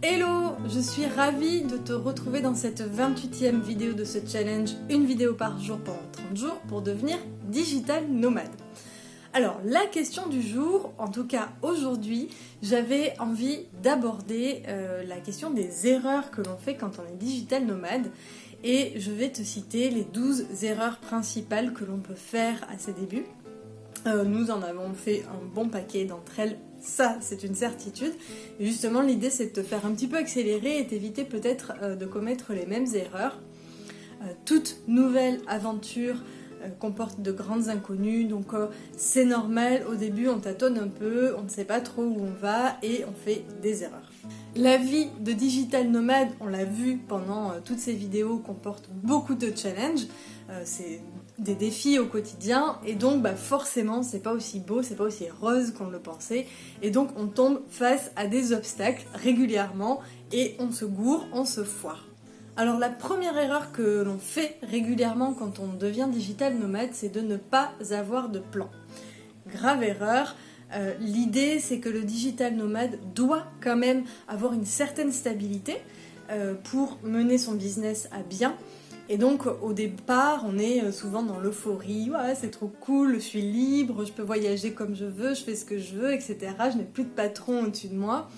Hello, je suis ravie de te retrouver dans cette 28e vidéo de ce challenge, une vidéo par jour pendant 30 jours pour devenir digital nomade. Alors la question du jour, en tout cas aujourd'hui, j'avais envie d'aborder la question des erreurs que l'on fait quand on est digital nomade et je vais te citer les 12 erreurs principales que l'on peut faire à ses débuts. Nous en avons fait un bon paquet d'entre elles, ça c'est une certitude. Et justement l'idée c'est de te faire un petit peu accélérer et t'éviter peut-être de commettre les mêmes erreurs. Toute nouvelle aventure comporte de grandes inconnues, donc c'est normal, au début on tâtonne un peu, on ne sait pas trop où on va et on fait des erreurs. La vie de digital nomade, on l'a vu pendant toutes ces vidéos, comporte beaucoup de challenges, c'est des défis au quotidien et donc forcément c'est pas aussi beau, c'est pas aussi rose qu'on le pensait et donc on tombe face à des obstacles régulièrement et on se gourre, on se foire. Alors la première erreur que l'on fait régulièrement quand on devient digital nomade, c'est de ne pas avoir de plan. Grave erreur. L'idée c'est que le digital nomade doit quand même avoir une certaine stabilité pour mener son business à bien. Et donc au départ on est souvent dans l'euphorie, ouais, c'est trop cool, je suis libre, je peux voyager comme je veux, je fais ce que je veux, etc. Je n'ai plus de patron au-dessus de moi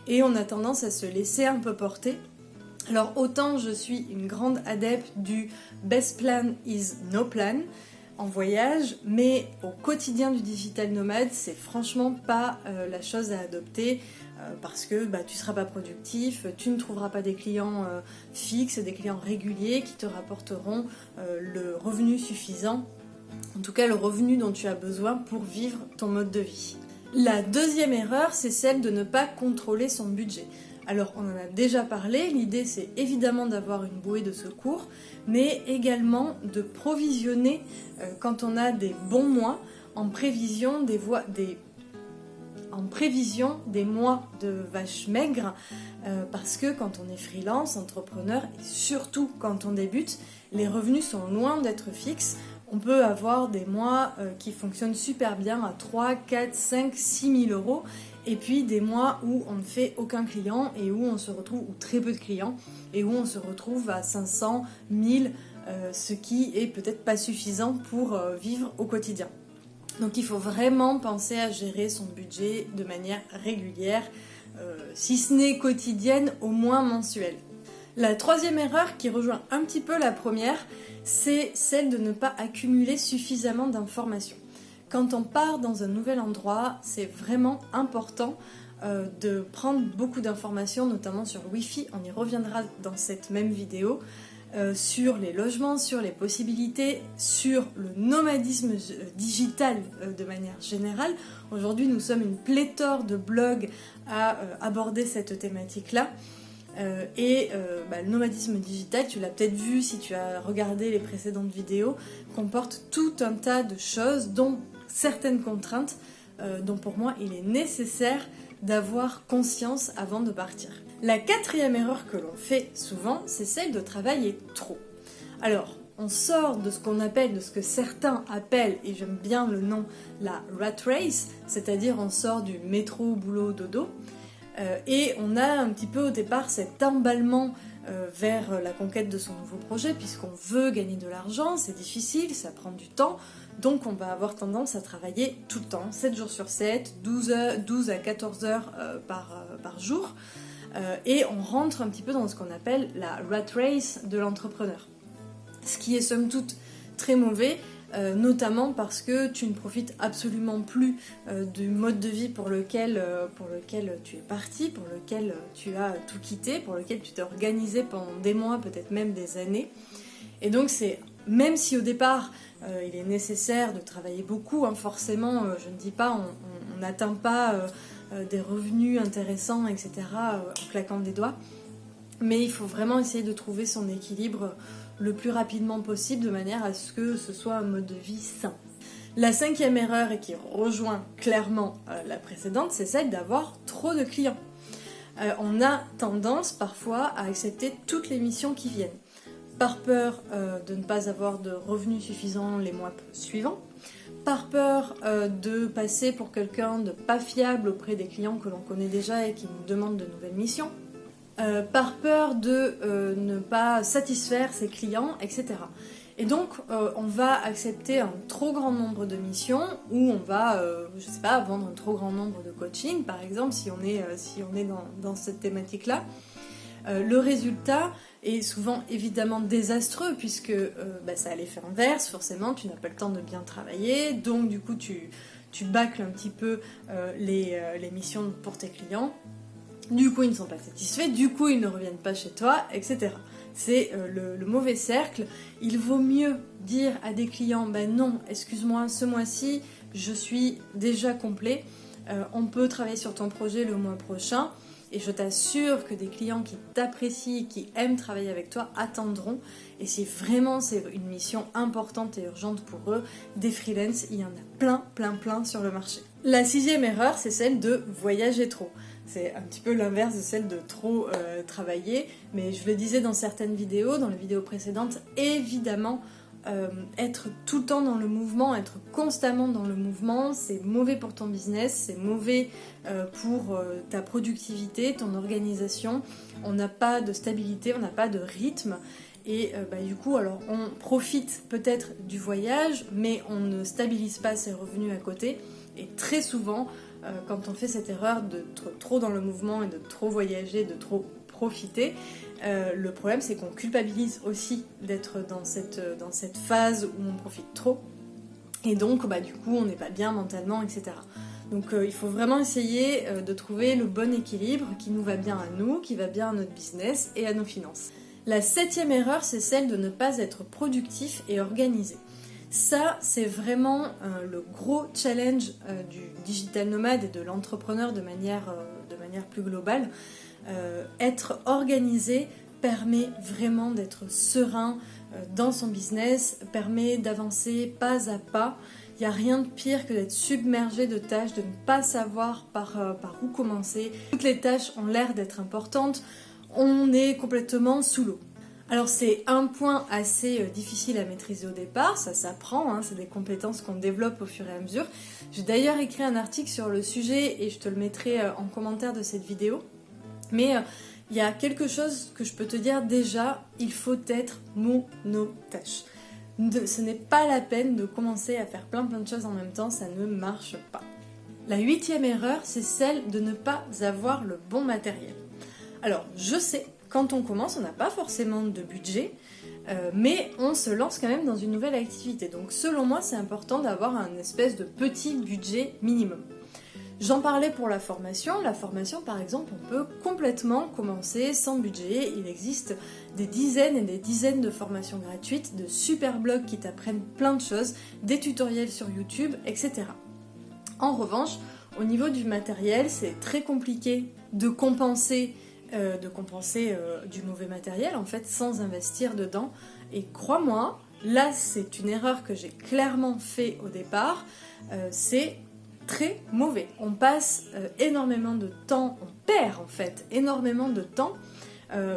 et on a tendance à se laisser un peu porter. Alors autant je suis une grande adepte du best plan is no plan en voyage, mais au quotidien du digital nomade c'est franchement pas la chose à adopter parce que tu seras pas productif, tu ne trouveras pas des clients fixes, des clients réguliers qui te rapporteront le revenu suffisant, en tout cas le revenu dont tu as besoin pour vivre ton mode de vie. La deuxième erreur c'est celle de ne pas contrôler son budget. Alors on en a déjà parlé, l'idée c'est évidemment d'avoir une bouée de secours, mais également de provisionner quand on a des bons mois en prévision des mois de vaches maigres, parce que quand on est freelance, entrepreneur, et surtout quand on débute, les revenus sont loin d'être fixes. On peut avoir des mois qui fonctionnent super bien à 3, 4, 5, 6 000 euros et puis des mois où on ne fait aucun client et où on se retrouve, ou très peu de clients, et où on se retrouve à 500, 1000, ce qui est peut-être pas suffisant pour vivre au quotidien. Donc il faut vraiment penser à gérer son budget de manière régulière, si ce n'est quotidienne, au moins mensuelle. La troisième erreur qui rejoint un petit peu la première, c'est celle de ne pas accumuler suffisamment d'informations. Quand on part dans un nouvel endroit, c'est vraiment important de prendre beaucoup d'informations, notamment sur le Wi-Fi, on y reviendra dans cette même vidéo, sur les logements, sur les possibilités, sur le nomadisme digital de manière générale. Aujourd'hui, nous sommes une pléthore de blogs à aborder cette thématique-là. Le nomadisme digital, tu l'as peut-être vu si tu as regardé les précédentes vidéos, comporte tout un tas de choses, dont certaines contraintes dont pour moi il est nécessaire d'avoir conscience avant de partir. La quatrième erreur que l'on fait souvent, c'est celle de travailler trop. Alors, on sort de ce qu'on appelle, de ce que certains appellent, et j'aime bien le nom, la rat race, c'est-à-dire on sort du métro, boulot, dodo, et on a un petit peu au départ cet emballement vers la conquête de son nouveau projet, puisqu'on veut gagner de l'argent, c'est difficile, ça prend du temps, donc on va avoir tendance à travailler tout le temps, 7 jours sur 7, 12 à 14 heures par jour, et on rentre un petit peu dans ce qu'on appelle la rat race de l'entrepreneur. Ce qui est somme toute très mauvais, notamment parce que tu ne profites absolument plus du mode de vie pour lequel tu es parti, pour lequel tu as tout quitté, pour lequel tu t'es organisé pendant des mois, peut-être même des années. Et donc même si au départ il est nécessaire de travailler beaucoup, forcément, je ne dis pas, on n'atteint pas des revenus intéressants, etc. En claquant des doigts, mais il faut vraiment essayer de trouver son équilibre le plus rapidement possible de manière à ce que ce soit un mode de vie sain. La cinquième erreur, et qui rejoint clairement la précédente, c'est celle d'avoir trop de clients. On a tendance parfois à accepter toutes les missions qui viennent, par peur de ne pas avoir de revenus suffisants les mois suivants, par peur de passer pour quelqu'un de pas fiable auprès des clients que l'on connaît déjà et qui nous demandent de nouvelles missions, par peur de ne pas satisfaire ses clients, etc. Et donc, on va accepter un trop grand nombre de missions ou on va, je sais pas, vendre un trop grand nombre de coaching, par exemple, si on est dans cette thématique-là. Le résultat est souvent évidemment désastreux puisque ça a l'effet inverse, forcément, tu n'as pas le temps de bien travailler, donc du coup, tu bâcles un petit peu les missions pour tes clients. Du coup, ils ne sont pas satisfaits, du coup, ils ne reviennent pas chez toi, etc. C'est le mauvais cercle. Il vaut mieux dire à des clients, non, excuse-moi, ce mois-ci, je suis déjà complet, on peut travailler sur ton projet le mois prochain, et je t'assure que des clients qui t'apprécient, qui aiment travailler avec toi, attendront. Et si vraiment c'est une mission importante et urgente pour eux, des freelances, il y en a plein sur le marché. La 6e erreur, c'est celle de voyager trop. C'est un petit peu l'inverse de celle de trop travailler, mais je le disais dans certaines vidéos, dans les vidéos précédentes, évidemment, être tout le temps dans le mouvement, être constamment dans le mouvement, c'est mauvais pour ton business, c'est mauvais pour ta productivité, ton organisation. On n'a pas de stabilité, on n'a pas de rythme. Et du coup, alors on profite peut-être du voyage, mais on ne stabilise pas ses revenus à côté. Et très souvent, quand on fait cette erreur d'être trop dans le mouvement et de trop voyager, de trop profiter, le problème c'est qu'on culpabilise aussi d'être dans cette phase où on profite trop. Et donc, du coup, on n'est pas bien mentalement, etc. Donc il faut vraiment essayer de trouver le bon équilibre qui nous va bien à nous, qui va bien à notre business et à nos finances. La 7e erreur, c'est celle de ne pas être productif et organisé. Ça, c'est vraiment le gros challenge du digital nomade et de l'entrepreneur de manière plus globale. Être organisé permet vraiment d'être serein dans son business, permet d'avancer pas à pas. Il n'y a rien de pire que d'être submergé de tâches, de ne pas savoir par où commencer. Toutes les tâches ont l'air d'être importantes, on est complètement sous l'eau. Alors c'est un point assez difficile à maîtriser au départ, ça s'apprend, c'est des compétences qu'on développe au fur et à mesure. J'ai d'ailleurs écrit un article sur le sujet et je te le mettrai en commentaire de cette vidéo. Mais il y a quelque chose que je peux te dire déjà, il faut être monotâche. Ce n'est pas la peine de commencer à faire plein de choses en même temps, ça ne marche pas. La 8e erreur, c'est celle de ne pas avoir le bon matériel. Alors je sais, quand on commence, on n'a pas forcément de budget, mais on se lance quand même dans une nouvelle activité. Donc selon moi, c'est important d'avoir un espèce de petit budget minimum. J'en parlais pour la formation. La formation, par exemple, on peut complètement commencer sans budget. Il existe des dizaines et des dizaines de formations gratuites, de super blogs qui t'apprennent plein de choses, des tutoriels sur YouTube, etc. En revanche, au niveau du matériel, c'est très compliqué de compenser du mauvais matériel, en fait, sans investir dedans. Et crois-moi, là, c'est une erreur que j'ai clairement fait au départ. C'est très mauvais. On passe énormément de temps, on perd en fait énormément de temps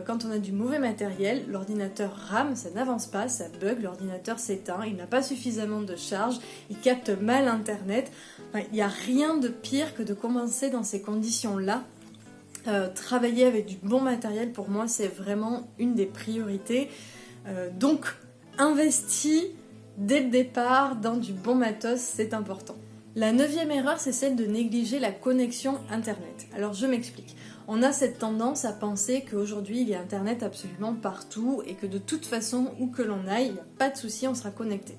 quand on a du mauvais matériel. L'ordinateur rame, ça n'avance pas, ça bug, l'ordinateur s'éteint, il n'a pas suffisamment de charge, il capte mal internet. Enfin, il n'y a rien de pire que de commencer dans ces conditions-là. Travailler avec du bon matériel, pour moi, c'est vraiment une des priorités. Donc, investis dès le départ dans du bon matos, c'est important. La 9e erreur, c'est celle de négliger la connexion Internet. Alors, je m'explique. On a cette tendance à penser qu'aujourd'hui, il y a Internet absolument partout et que de toute façon, où que l'on aille, il n'y a pas de souci, on sera connecté.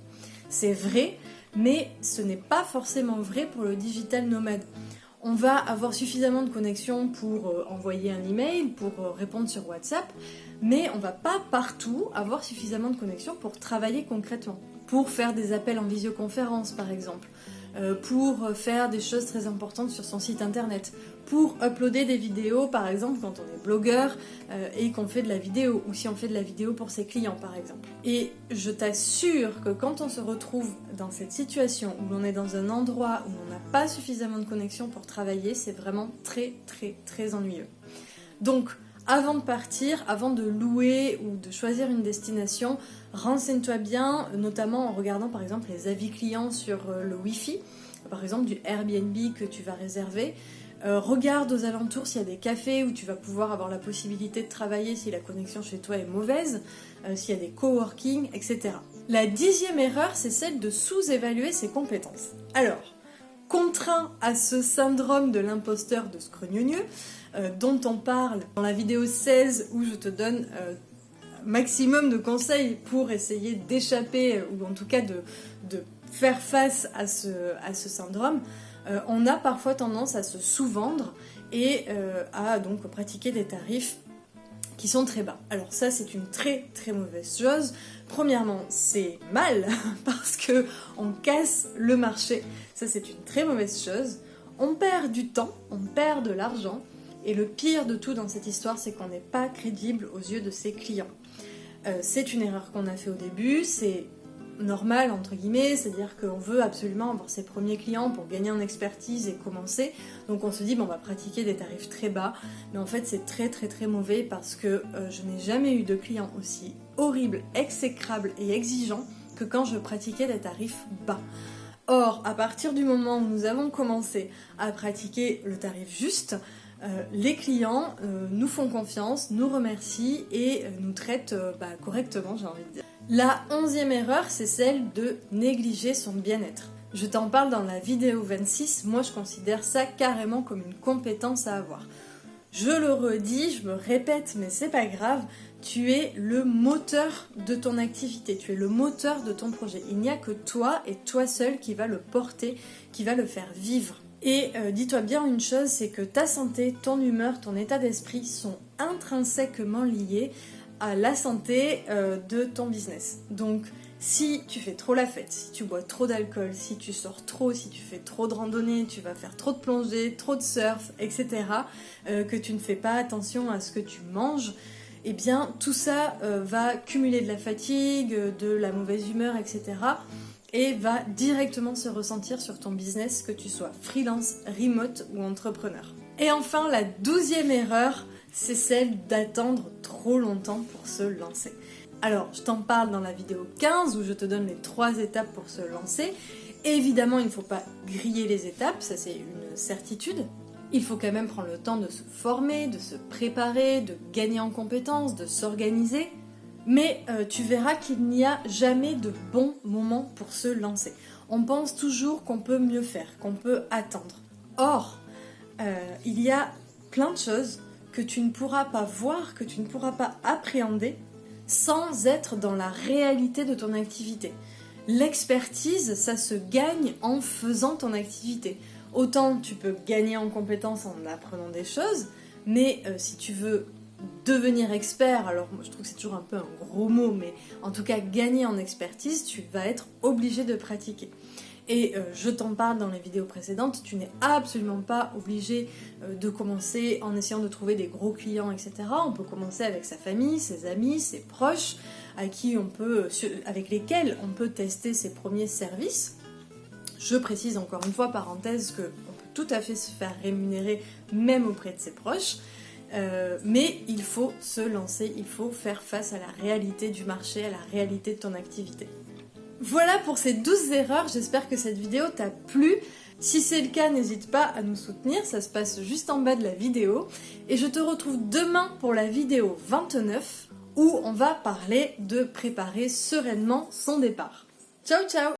C'est vrai, mais ce n'est pas forcément vrai pour le digital nomade. On va avoir suffisamment de connexion pour envoyer un email, pour répondre sur WhatsApp, mais on va pas partout avoir suffisamment de connexion pour travailler concrètement, pour faire des appels en visioconférence par exemple, pour faire des choses très importantes sur son site internet, pour uploader des vidéos par exemple quand on est blogueur et qu'on fait de la vidéo, ou si on fait de la vidéo pour ses clients par exemple. Et je t'assure que quand on se retrouve dans cette situation où l'on est dans un endroit où on n'a pas suffisamment de connexion pour travailler, c'est vraiment très ennuyeux. Donc avant de partir, avant de louer ou de choisir une destination, renseigne-toi bien, notamment en regardant par exemple les avis clients sur le Wi-Fi, par exemple du Airbnb que tu vas réserver. Regarde aux alentours s'il y a des cafés où tu vas pouvoir avoir la possibilité de travailler si la connexion chez toi est mauvaise, s'il y a des coworking, etc. La 10e erreur, c'est celle de sous-évaluer ses compétences. Alors, contraint à ce syndrome de l'imposteur de scrognonieux, dont on parle dans la vidéo 16 où je te donne maximum de conseils pour essayer d'échapper ou en tout cas de faire face à ce syndrome, on a parfois tendance à se sous-vendre et à donc pratiquer des tarifs qui sont très bas. Alors ça, c'est une très très mauvaise chose. Premièrement, c'est mal parce que on casse le marché. Ça, c'est une très mauvaise chose. On perd du temps, on perd de l'argent. Et le pire de tout dans cette histoire, c'est qu'on n'est pas crédible aux yeux de ses clients. C'est une erreur qu'on a fait au début, c'est normal entre guillemets, c'est-à-dire qu'on veut absolument avoir ses premiers clients pour gagner en expertise et commencer, donc on se dit bon, on va pratiquer des tarifs très bas, mais en fait c'est très très très mauvais parce que je n'ai jamais eu de clients aussi horribles, exécrables et exigeants que quand je pratiquais des tarifs bas. Or, à partir du moment où nous avons commencé à pratiquer le tarif juste, les clients nous font confiance, nous remercient et nous traitent correctement, j'ai envie de dire. La 11e erreur, c'est celle de négliger son bien-être. Je t'en parle dans la vidéo 26, moi je considère ça carrément comme une compétence à avoir. Je le redis, je me répète, mais c'est pas grave, tu es le moteur de ton activité, tu es le moteur de ton projet. Il n'y a que toi et toi seul qui va le porter, qui va le faire vivre. Et dis-toi bien une chose, c'est que ta santé, ton humeur, ton état d'esprit sont intrinsèquement liés à la santé de ton business. Donc si tu fais trop la fête, si tu bois trop d'alcool, si tu sors trop, si tu fais trop de randonnée, tu vas faire trop de plongée, trop de surf, etc., que tu ne fais pas attention à ce que tu manges, eh bien tout ça va cumuler de la fatigue, de la mauvaise humeur, etc., et va directement se ressentir sur ton business, que tu sois freelance, remote ou entrepreneur. Et enfin, la 12e erreur, c'est celle d'attendre trop longtemps pour se lancer. Alors, je t'en parle dans la vidéo 15 où je te donne les 3 étapes pour se lancer. Évidemment, il ne faut pas griller les étapes, ça c'est une certitude. Il faut quand même prendre le temps de se former, de se préparer, de gagner en compétences, de s'organiser. Mais tu verras qu'il n'y a jamais de bon moment pour se lancer. On pense toujours qu'on peut mieux faire, qu'on peut attendre. Or, il y a plein de choses que tu ne pourras pas voir, que tu ne pourras pas appréhender sans être dans la réalité de ton activité. L'expertise, ça se gagne en faisant ton activité. Autant tu peux gagner en compétences en apprenant des choses, mais si tu veux devenir expert, alors moi je trouve que c'est toujours un peu un gros mot, mais en tout cas gagner en expertise, tu vas être obligé de pratiquer. Et je t'en parle dans les vidéos précédentes, tu n'es absolument pas obligé de commencer en essayant de trouver des gros clients, etc. On peut commencer avec sa famille, ses amis, ses proches, avec lesquels on peut tester ses premiers services. Je précise encore une fois, parenthèse, qu'on peut tout à fait se faire rémunérer même auprès de ses proches. Mais il faut se lancer, il faut faire face à la réalité du marché, à la réalité de ton activité. Voilà pour ces 12 erreurs, j'espère que cette vidéo t'a plu. Si c'est le cas, n'hésite pas à nous soutenir, ça se passe juste en bas de la vidéo. Et je te retrouve demain pour la vidéo 29 où on va parler de préparer sereinement son départ. Ciao ciao!